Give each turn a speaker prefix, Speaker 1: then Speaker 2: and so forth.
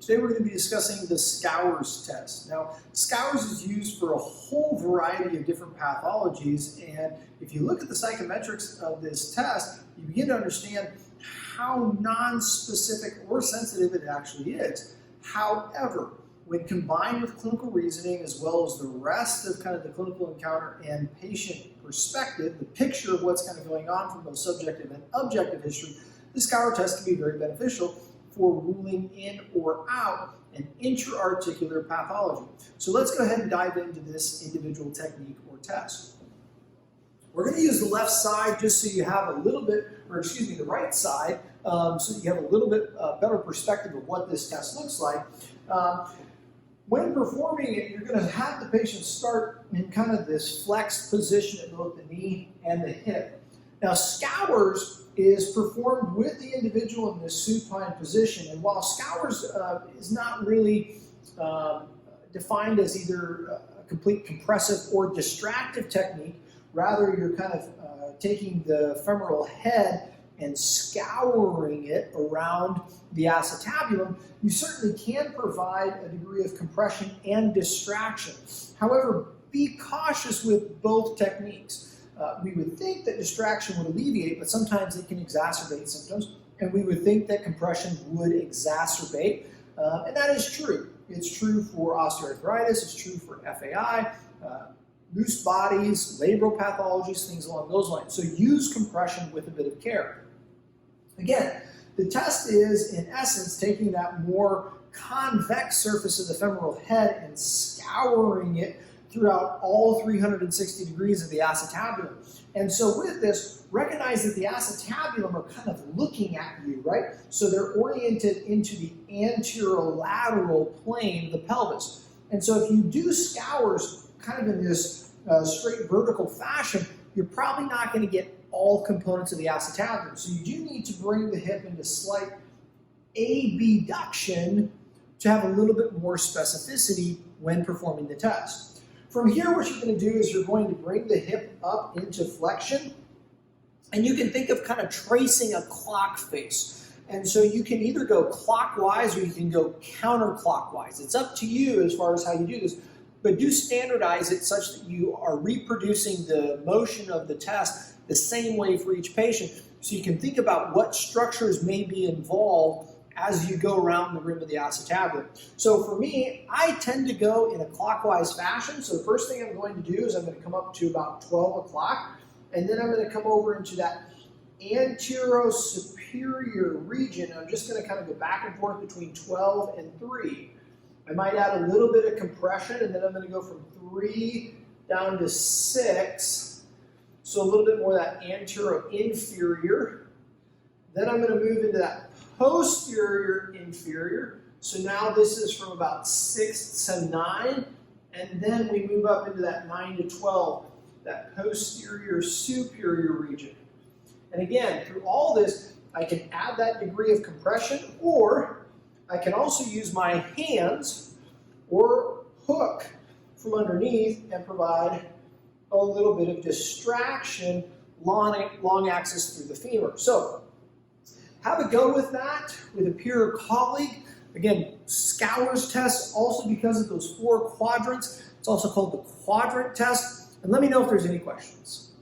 Speaker 1: Today we're going to be discussing the Scour's test. Now, Scour's is used for a whole variety of different pathologies, and if you look at the psychometrics of this test, you begin to understand how non-specific or sensitive it actually is. However, when combined with clinical reasoning as well as the rest of kind of the clinical encounter and patient perspective, the picture of what's kind of going on from both subjective and objective history, the Scour test can be very beneficial for ruling in or out an intra-articular pathology. So let's go ahead and dive into this individual technique or test. We're going to use the left side just so you have a little bit, or excuse me, the right side, so that you have a little bit better perspective of what this test looks like. When performing it, you're going to have the patient start in kind of this flexed position at both the knee and the hip. Now, Scour's is performed with the individual in this supine position, and while Scour's is not really defined as either a complete compressive or distractive technique, rather you're kind of taking the femoral head and scouring it around the acetabulum, you certainly can provide a degree of compression and distraction. However, be cautious with both techniques. We would think that distraction would alleviate, but sometimes it can exacerbate symptoms, and we would think that compression would exacerbate, and that is true. It's true for osteoarthritis, it's true for FAI, loose bodies, labral pathologies, things along those lines. So use compression with a bit of care. Again, the test is, in essence, taking that more convex surface of the femoral head and scouring it throughout all 360 degrees of the acetabulum. And so with this, recognize that the acetabulum are kind of looking at you, right? So they're oriented into the anterolateral plane of the pelvis. And so if you do Scour's kind of in this straight vertical fashion, you're probably not going to get all components of the acetabulum. So you do need to bring the hip into slight abduction to have a little bit more specificity when performing the test. From here, what you're going to do is you're going to bring the hip up into flexion, and you can think of kind of tracing a clock face. And so you can either go clockwise or you can go counterclockwise. It's up to you as far as how you do this, but do standardize it such that you are reproducing the motion of the test the same way for each patient, so you can think about what structures may be involved as you go around the rim of the acetabulum. So for me, I tend to go in a clockwise fashion. So the first thing I'm going to do is I'm going to come up to about 12 o'clock, and then I'm going to come over into that anterosuperior region. I'm just going to kind of go back and forth between 12 and 3. I might add a little bit of compression, and then I'm going to go from 3 down to 6. So a little bit more of that antero-inferior. Then I'm going to move into that posterior inferior. So now this is from about 6 to 9, and then we move up into that 9 to 12, that posterior superior region. And again, through all this, I can add that degree of compression, or I can also use my hands or hook from underneath and provide a little bit of distraction long axis through the femur. So have a go with that with a peer colleague. Again, Scour's test, also because of those 4 quadrants, it's also called the quadrant test. And let me know if there's any questions.